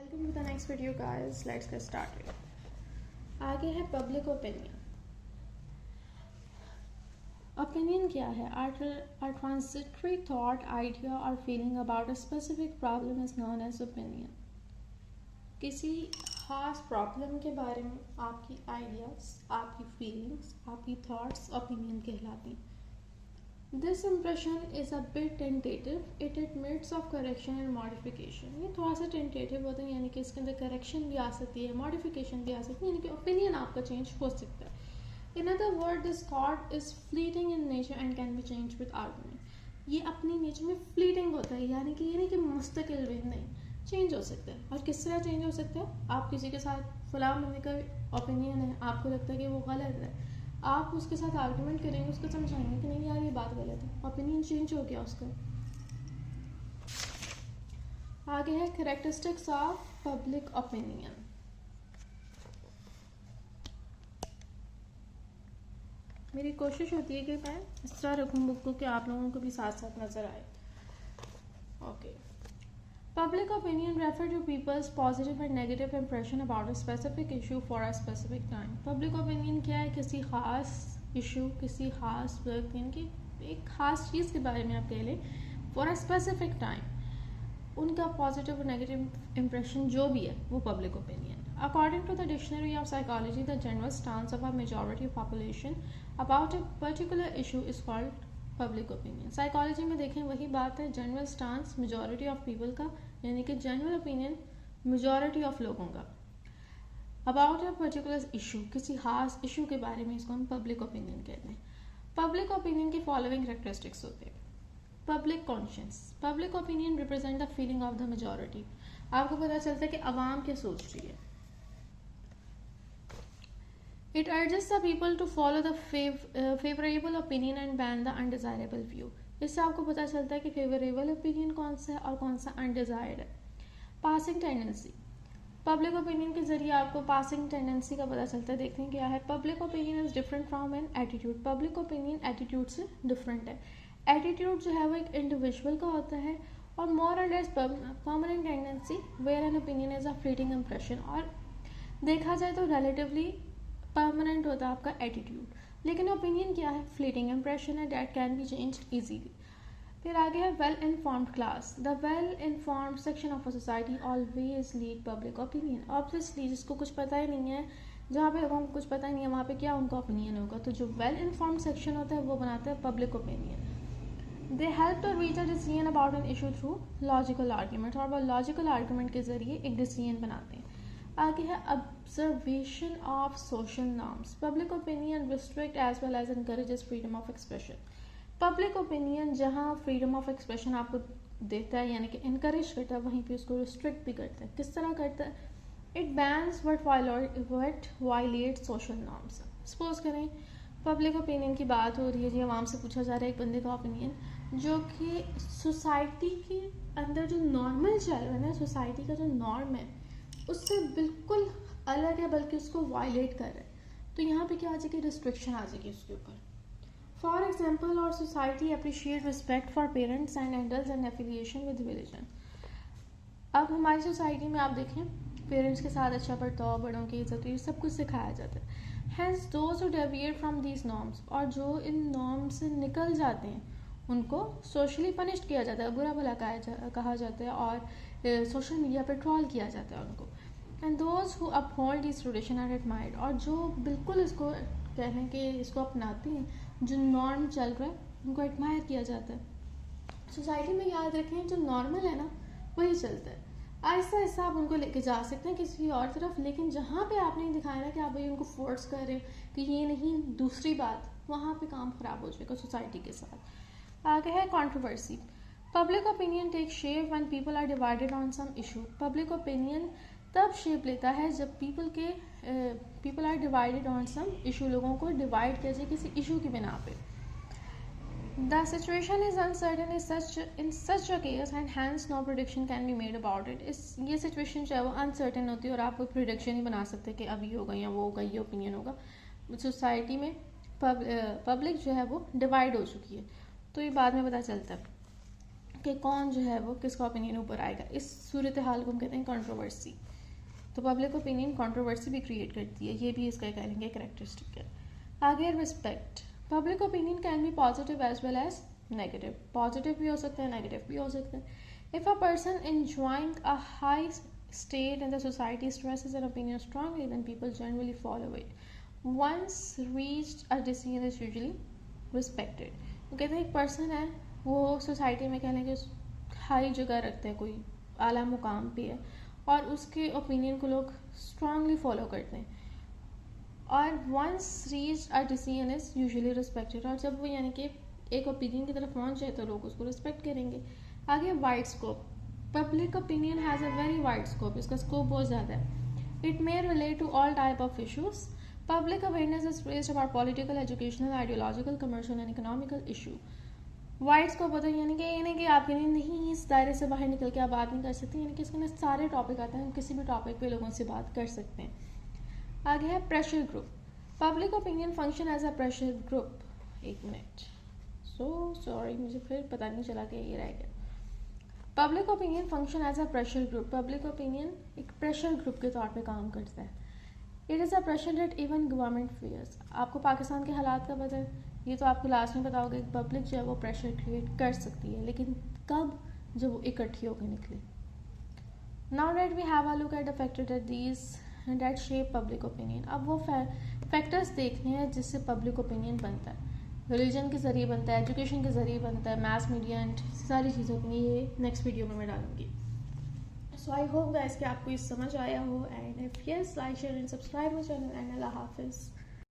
Welcome to the next video guys, let's get started. आगे है public opinion. Opinion क्या है? आर ट्रांसिटरी थॉट, आइडिया और feeling about a specific problem is known as opinion. किसी खास problem के बारे में आपकी आइडियाज, आपकी फीलिंग्स, आपकी थॉट्स ओपिनियन कहलाती हैं। This impression is a bit tentative, it admits of correction and modification. ये थोड़ा सा टेंटेटिव होता है, यानी कि इसके अंदर करेक्शन भी आ सकती है, मॉडिफिकेशन भी आ सकती है, यानी कि ओपिनियन आपका चेंज हो सकता है। In other word, this thought is fleeting in nature and can be change with argument. ये अपनी नेचर में फ्लीटिंग होता है, यानी कि ये नहीं कि मुस्तकिल वे नहीं, चेंज हो सकता है। और किस तरह चेंज हो सकता है? आप किसी के साथ फलां बंदे का ओपिनियन है, आपको लगता है कि वो गलत है, आप उसके साथ आर्गुमेंट करेंगे, उसको समझाएंगे कि नहीं यार ये बात गलत है, ओपिनियन चेंज हो गया उसका। आगे है कैरेक्टरिस्टिक्स ऑफ पब्लिक ओपिनियन। मेरी कोशिश होती है कि मैं इस तरह रखूँ बुक को कि आप लोगों को भी साथ साथ नजर आए। Okay, public opinion refer to people's positive and negative impression about a specific issue for a specific time. Public opinion क्या है? किसी खास इशू, किसी खास वक्त, यानी कि एक खास चीज़ के बारे में आप कह लें, फॉर अ स्पेसिफिक टाइम उनका पॉजिटिव और नेगेटिव इंप्रेशन जो भी है वो public opinion. According to the dictionary of psychology, the general stance of a majority population about a particular issue is called public opinion. Psychology में देखें वही बात है, general stance majority of people का, यानी कि जनरल ओपिनियन मेजॉरिटी ऑफ लोगों का अबाउट अ पर्टिकुलर इशू, किसी खास इशू के बारे में, इसको हम पब्लिक ओपिनियन कहते हैं। पब्लिक ओपिनियन की फॉलोइंग कैरेक्टरिस्टिक्स होते हैं। Public conscious, public opinion represent the feeling of the majority. आपको पता चलता है कि अवाम क्या सोच रही है। It urges the people to follow the favourable opinion and ban the undesirable view. इससे आपको पता चलता है कि फेवरेबल ओपिनियन कौन सा है और कौन सा अनडिजायर्ड है। पासिंग टेंडेंसी, पब्लिक ओपिनियन के जरिए आपको पासिंग टेंडेंसी का पता चलता है। देखते हैं क्या है। Public opinion is different from an attitude. Public opinion attitude से डिफरेंट है। एटीट्यूड जो है वो एक इंडिविजुअल का होता है और मोर और less permanent tendency, where an opinion is a fleeting impression. और देखा जाए तो रिलेटिवली परमानेंट होता है आपका एटीट्यूड, लेकिन ओपिनियन क्या है? फ्लीटिंग इंप्रेशन है, that can be change easily. फिर आगे है well informed class. The well informed section of a society always lead public opinion. Obviously जिसको कुछ पता ही नहीं है, जहाँ पे लोगों को कुछ पता ही नहीं है, वहाँ पे क्या उनका ओपिनियन होगा? तो जो वेल इन्फॉर्म्ड सेक्शन होता है वो बनाता है public opinion. They help to reach a decision about an issue through logical argument, और वो लॉजिकल आर्ग्यूमेंट के जरिए एक डिसीजन बनाते हैं। आगे है observation of social norms. Public opinion restrict as well as encourages freedom of expression. Public opinion जहाँ फ्रीडम ऑफ एक्सप्रेशन आपको देता है, यानी कि इनकरेज करता है, वहीं पे उसको रिस्ट्रिक्ट भी करता है। किस तरह करता है? It bans what violate social norms. Suppose करें पब्लिक ओपिनियन की बात हो रही है जी, आवाम से पूछा जा रहा है एक बंदे का ओपिनियन जो कि सोसाइटी के अंदर जो नॉर्मल चल रहा है ना, सोसाइटी का जो नॉर्म है उससे बिल्कुल अलग है, बल्कि उसको वायलेट कर रहा है। तो यहाँ पे क्या आ जाएगी? रिस्ट्रिक्शन आ जाएगी उसके ऊपर। For example, our society appreciate respect for parents and elders and affiliation with religion. अब हमारी सोसाइटी में आप देखें, पेरेंट्स के साथ अच्छा बर्ताव, बड़ों की इज्जत, ये सब कुछ सिखाया जाता है। Hence, those who deviate from these norms, और जो इन नॉर्म्स से निकल जाते हैं उनको सोशली पनिश्ड किया जाता है, बुरा भला कहा जाता है, और सोशल मीडिया पर ट्रोल किया जाता है उनको। And those who uphold this tradition are admired, और जो बिल्कुल इसको कह लें कि इसको अपनाते हैं, जो नॉर्म चल रहा है, उनको एडमायर किया जाता है। सोसाइटी में याद रखें, जो नॉर्मल है ना वही चलता है। आहिस्ता आहिस्ता आप उनको लेके जा सकते हैं किसी और तरफ, लेकिन जहाँ पे आपने दिखाया ना कि आप भाई उनको फोर्स कर रहे हैं कि ये नहीं दूसरी बात, वहाँ पे काम खराब हो जाएगा सोसाइटी के साथ। आगे है controversy. Public opinion take shape when people are divided on some issue. Public opinion तब शेप लेता है जब people are divided on some issue, लोगों को डिवाइड किया जाए किसी इशू की बिना पे। The situation is uncertain in such a case and hence no prediction can be made about it. ये सिचुएशन जो है वो अनसर्टेन होती है और आप कोई प्रिडिक्शन ही बना सकते कि अब ये होगा या वो होगा, ये ओपिनियन होगा। सोसाइटी में पब्लिक जो है वो डिवाइड हो चुकी है, तो ये बाद में पता चलता है कि कौन जो है वो किसका ओपिनियन ऊपर आएगा। इस सूरत हाल को हम कहते हैं कंट्रोवर्सी। तो पब्लिक ओपिनियन कंट्रोवर्सी भी क्रिएट करती है, ये भी इसका कहेंगे कैरेक्टरिस्टिक है। आगे respect. Public opinion can be positive as well as negative. Positive भी हो सकता है, नेगेटिव भी हो सकता है। If a person enjoying a high state in the society stresses an opinion strongly, then people generally follow it. Once reached, a decision is usually respected. वो कहते हैं एक पर्सन है, वो सोसाइटी में कह लेंगे हाई जगह रखते हैं, कोई आला मुकाम पे है, और उसके ओपिनियन को लोग स्ट्रांगली फॉलो करते हैं। और once reach a decision is usually respected, और जब वो यानी कि एक ओपिनियन की तरफ पहुंच जाए तो लोग उसको रिस्पेक्ट करेंगे। आगे wide scope. Public opinion has a very wide scope, इसका स्कोप बहुत ज़्यादा है। It may relate to all type of issues. Public awareness is raised about political, educational, ideological, commercial and economical issue. Wide scope होता है यानी कि ये नहीं कि आपके लिए नहीं इस दायरे से बाहर निकल के आप बात नहीं कर सकते, यानी कि इसके अंदर सारे टॉपिक आते हैं, हम किसी भी टॉपिक पे लोगों से बात कर सकते हैं। आगे है pressure group. Public opinion function as a pressure group. एक मिनट, सॉरी मुझे फिर पता नहीं चला कि ये रह गया। Public opinion function as a pressure group. Public opinion एक प्रेशर ग्रुप के तौर पे काम करता है। It is a pressure that even government fears. आपको पाकिस्तान के हालात का पता है, ये तो आपको लास्ट में पता होगा कि पब्लिक जो है वो प्रेशर क्रिएट कर सकती है, लेकिन कब, जब वो इकट्ठी होकर निकले। Now that we have a look at the factor that these that shape public opinion. अब वो फैक्टर्स देखने हैं जिससे पब्लिक ओपिनियन बनता है। रिलीजन के ज़रिए बनता है, एजुकेशन के ज़रिए बनता है, मास मीडिया एंड सारी चीज़ों की ये नेक्स्ट वीडियो में मैं डालूंगी। सो आई होप गाइस कि आपको ये समझ आया हो, and if yes like share and subscribe my channel, and अल्लाह हाफिज़।